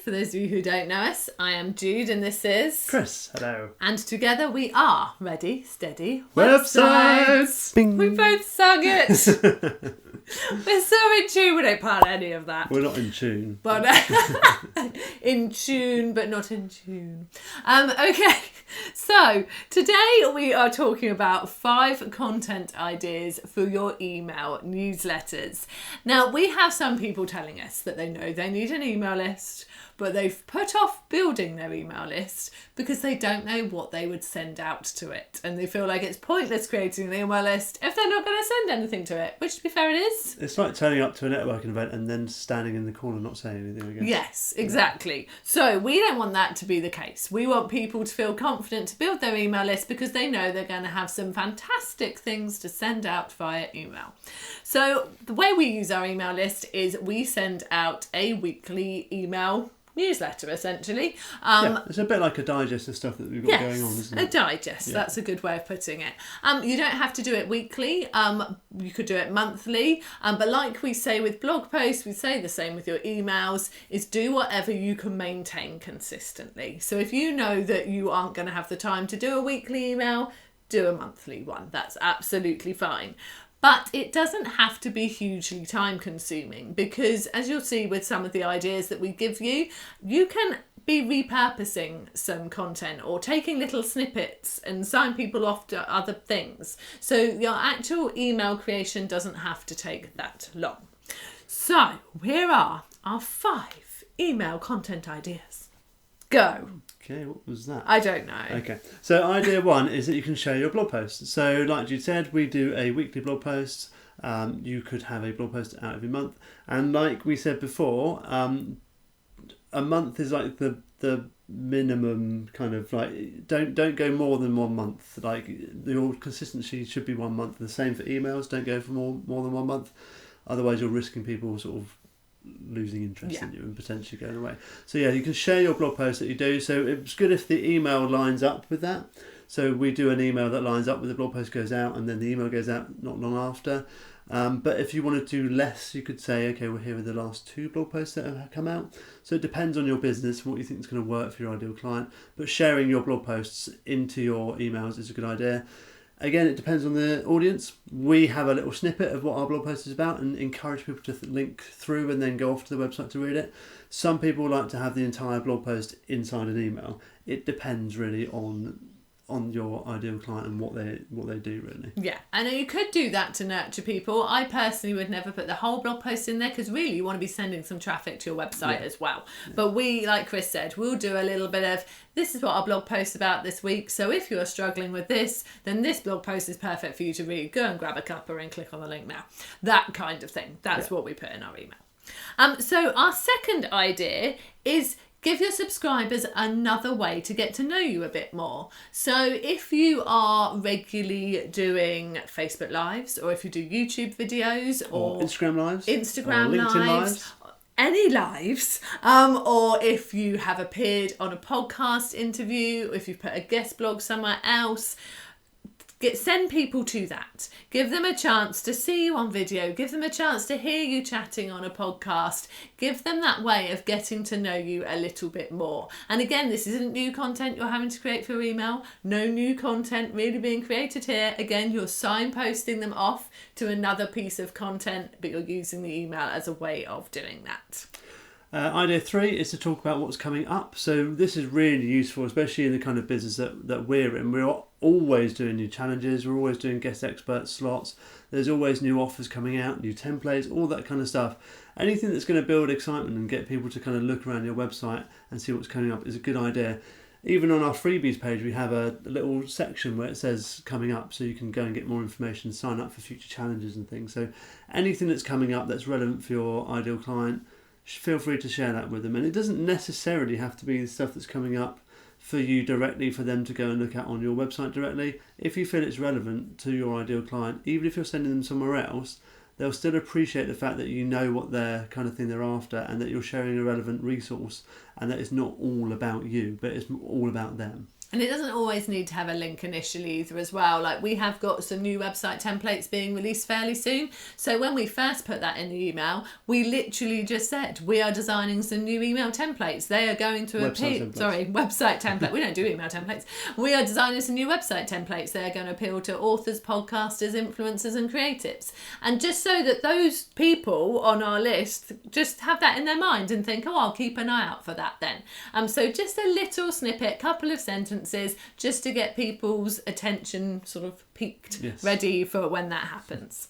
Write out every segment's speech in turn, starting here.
For those of you who don't know us, I am Jude and this is... Chris, hello. And together we are Ready, Steady, Websites! Bing. We both sung it. We're so in tune, we don't part any of that. We're not in tune. But in tune, but not in tune. Okay, so today we are talking about 5 content ideas for your email newsletters. Now, we have some people telling us that they know they need an email list, but they've put off building their email list because they don't know what they would send out to it. And they feel like it's pointless creating an email list if they're not going to send anything to it, which to be fair it is. It's like turning up to a networking event and then standing in the corner not saying anything again. Yes, exactly. So we don't want that to be the case. We want people to feel confident to build their email list because they know they're going to have some fantastic things to send out via email. So the way we use our email list is we send out a weekly email newsletter, essentially. It's a bit like a digest of stuff that we've got going on, isn't it? A digest. Yeah. That's a good way of putting it. You don't have to do it weekly. You could do it monthly. But like we say with blog posts, we say the same with your emails, is do whatever you can maintain consistently. So if you know that you aren't going to have the time to do a weekly email, do a monthly one. That's absolutely fine. But it doesn't have to be hugely time consuming because, as you'll see with some of the ideas that we give you, you can be repurposing some content or taking little snippets and sign people off to other things. So your actual email creation doesn't have to take that long. So here are our 5 email content ideas. Go. Okay, what was that? I don't know. Okay, so idea 1 is that you can share your blog posts. So like you said, we do a weekly blog post. You could have a blog post out every month. And like we said before, a month is like the minimum kind of like, don't go more than 1 month. Like your consistency should be 1 month. The same for emails, don't go for more than 1 month. Otherwise you're risking people sort of losing interest in you and potentially going away. So yeah, you can share your blog post that you do. So it's good if the email lines up with that. So we do an email that lines up with the blog post goes out and then the email goes out not long after. But if you want to do less, you could say, okay, well, here are the last 2 blog posts that have come out. So it depends on your business, what you think is going to work for your ideal client. But sharing your blog posts into your emails is a good idea. Again, it depends on the audience. We have a little snippet of what our blog post is about and encourage people to link through and then go off to the website to read it. Some people like to have the entire blog post inside an email. It depends really on your ideal client and what they do really. Yeah, and you could do that to nurture people. I personally would never put the whole blog post in there because really you want to be sending some traffic to your website as well. Yeah. But we, like Chris said, we'll do a little bit of, this is what our blog post's about this week. So if you're struggling with this, then this blog post is perfect for you to read. Go and grab a cuppa and click on the link now. That kind of thing. That's what we put in our email. So our second idea is give your subscribers another way to get to know you a bit more. So if you are regularly doing Facebook Lives or if you do YouTube videos or Instagram Lives, or LinkedIn Lives, any lives, or if you have appeared on a podcast interview, if you put a guest blog somewhere else, send people to that. Give them a chance to see you on video. Give them a chance to hear you chatting on a podcast. Give them that way of getting to know you a little bit more. And again, this isn't new content you're having to create for email. No new content really being created here. Again, you're signposting them off to another piece of content, but you're using the email as a way of doing that. Idea 3 is to talk about what's coming up. So this is really useful, especially in the kind of business that we're in. We're always doing new challenges. We're always doing guest expert slots. There's always new offers coming out, new templates, all that kind of stuff. Anything that's going to build excitement and get people to kind of look around your website and see what's coming up is a good idea. Even on our freebies page, we have a little section where it says coming up, so you can go and get more information, sign up for future challenges and things. So anything that's coming up that's relevant for your ideal client, feel free to share that with them. And it doesn't necessarily have to be the stuff that's coming up for you directly for them to go and look at on your website directly. If you feel it's relevant to your ideal client, even if you're sending them somewhere else, they'll still appreciate the fact that you know what their kind of thing they're after and that you're sharing a relevant resource and that it's not all about you, but it's all about them. And it doesn't always need to have a link initially either as well. Like we have got some new website templates being released fairly soon. So when we first put that in the email, we literally just said, we are designing some new email templates. They are going to appeal. Website template. We don't do email templates. We are designing some new website templates. They are going to appeal to authors, podcasters, influencers and creatives. And just so that those people on our list just have that in their mind and think, oh, I'll keep an eye out for that then. So just a little snippet, couple of sentences, just to get people's attention sort of peaked, ready for when that happens.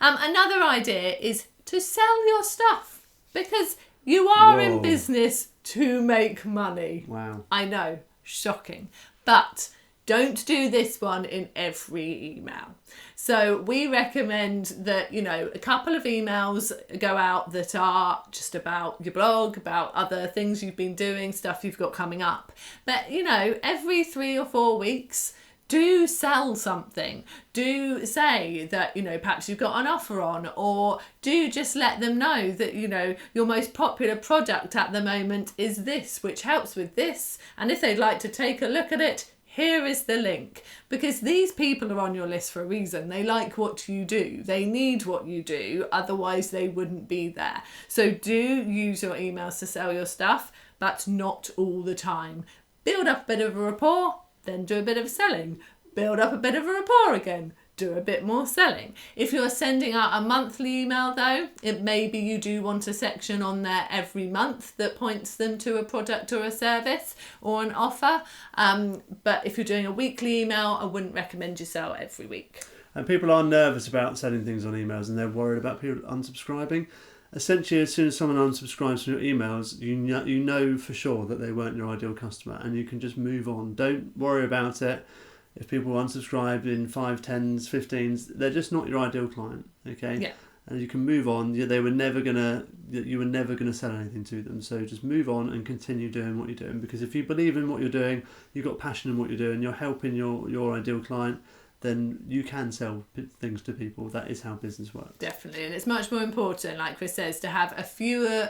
Another idea is to sell your stuff, because you are in business to make money. Wow. I know, shocking. But don't do this one in every email. So we recommend that, a couple of emails go out that are just about your blog, about other things you've been doing, stuff you've got coming up. But, every 3 or 4 weeks, do sell something. Do say that, perhaps you've got an offer on, or do just let them know that, your most popular product at the moment is this, which helps with this. And if they'd like to take a look at it, here is the link, because these people are on your list for a reason. They like what you do. They need what you do. Otherwise, they wouldn't be there. So do use your emails to sell your stuff, but not all the time. Build up a bit of a rapport, then do a bit of selling. Build up a bit of a rapport again. Do a bit more selling. If you're sending out a monthly email though, it maybe you do want a section on there every month that points them to a product or a service or an offer. But if you're doing a weekly email, I wouldn't recommend you sell every week. And people are nervous about selling things on emails, and they're worried about people unsubscribing. Essentially, as soon as someone unsubscribes from your emails, you know for sure that they weren't your ideal customer, and you can just move on. Don't worry about it. If people unsubscribe in 5, 10s, 15s, they're just not your ideal client, okay? Yeah. And you can move on. You were never gonna sell anything to them. So just move on and continue doing what you're doing. Because if you believe in what you're doing, you've got passion in what you're doing, you're helping your ideal client, then you can sell things to people. That is how business works. Definitely, and it's much more important, like Chris says, to have fewer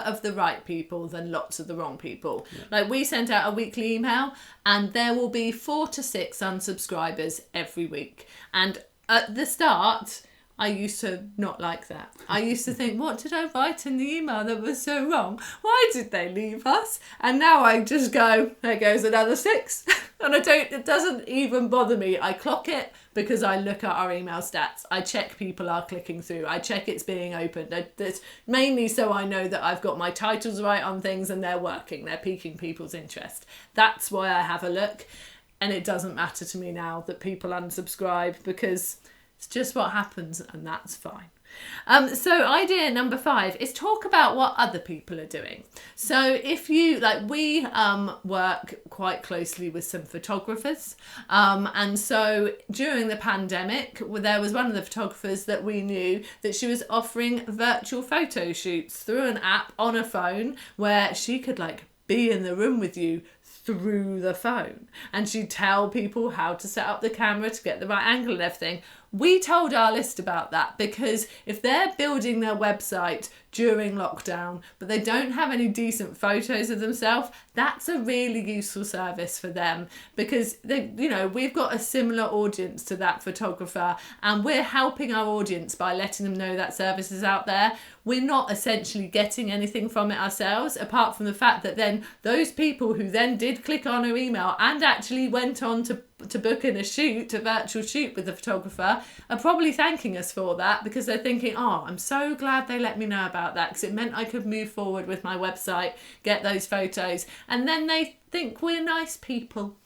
of the right people than lots of the wrong people. Yeah. Like we sent out a weekly email, and there will be 4 to 6 unsubscribers every week. And at the start, I used to not like that. I used to think, what did I write in the email that was so wrong? Why did they leave us? And now I just go, there goes another 6. And it doesn't even bother me. I clock it because I look at our email stats. I check people are clicking through. I check it's being opened. It's mainly so I know that I've got my titles right on things and they're working. They're piquing people's interest. That's why I have a look. And it doesn't matter to me now that people unsubscribe, because it's just what happens, and that's fine. So idea number 5 is talk about what other people are doing. So if you, we work quite closely with some photographers. And so during the pandemic, there was one of the photographers that we knew that she was offering virtual photo shoots through an app on a phone, where she could be in the room with you through the phone, and she'd tell people how to set up the camera to get the right angle and everything. We told our list about that, because if they're building their website during lockdown but they don't have any decent photos of themselves, that's a really useful service for them, because we've got a similar audience to that photographer, and we're helping our audience by letting them know that service is out there. We're not essentially getting anything from it ourselves, apart from the fact that then those people who then did click on her email and actually went on to book in a virtual shoot with the photographer, are probably thanking us for that, because they're thinking, oh, I'm so glad they let me know about that, because it meant I could move forward with my website, get those photos, and then they think we're nice people.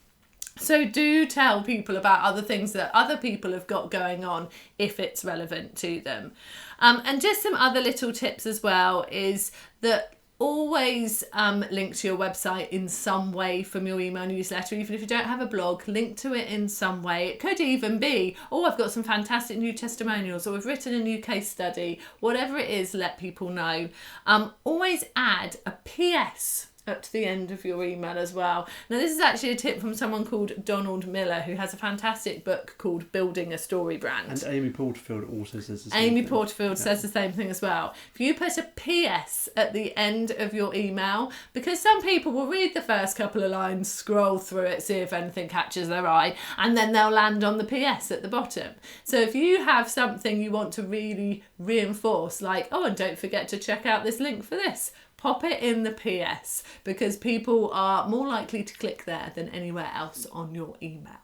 So do tell people about other things that other people have got going on if it's relevant to them. And just some other little tips as well is that always link to your website in some way from your email newsletter. Even if you don't have a blog, link to it in some way. It could even be, oh, I've got some fantastic new testimonials, or we've written a new case study. Whatever it is, let people know. Always add a PS at the end of your email as well. Now, this is actually a tip from someone called Donald Miller, who has a fantastic book called Building a Story Brand. And Amy Porterfield also says the same Amy thing. Porterfield says the same thing as well. If you put a PS at the end of your email, because some people will read the first couple of lines, scroll through it, see if anything catches their eye, and then they'll land on the PS at the bottom. So if you have something you want to really reinforce, like, oh, and don't forget to check out this link for this, pop it in the PS, because people are more likely to click there than anywhere else on your email.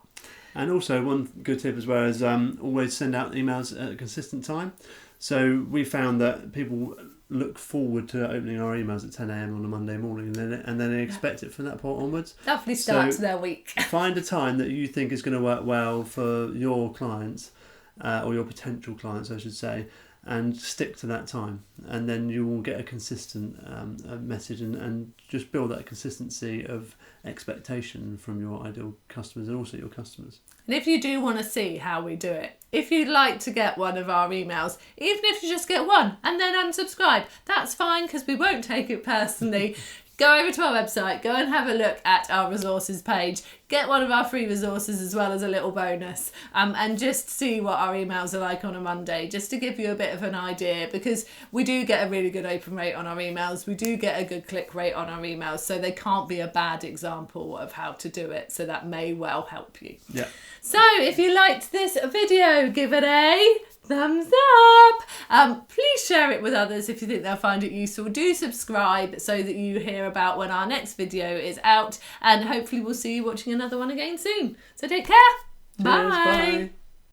And also one good tip as well is always send out emails at a consistent time. So we found that people look forward to opening our emails at 10 a.m. on a Monday morning, and then they expect it from that point onwards. Lovely start to their week. Find a time that you think is going to work well for your clients, or your potential clients, I should say, and stick to that time, and then you will get a consistent message and just build that consistency of expectation from your ideal customers and also your customers. And if you do want to see how we do it, if you'd like to get one of our emails, even if you just get one and then unsubscribe, that's fine, because we won't take it personally. Go over to our website, go and have a look at our resources page, get one of our free resources as well as a little bonus, and just see what our emails are like on a Monday, just to give you a bit of an idea, because we do get a really good open rate on our emails, we do get a good click rate on our emails, so they can't be a bad example of how to do it, so that may well help you. Yeah. So if you liked this video, give it a thumbs up. Please share it with others if you think they'll find it useful. Do subscribe so that you hear about when our next video is out, and hopefully we'll see you watching another one again soon. So take care. Cheers, bye.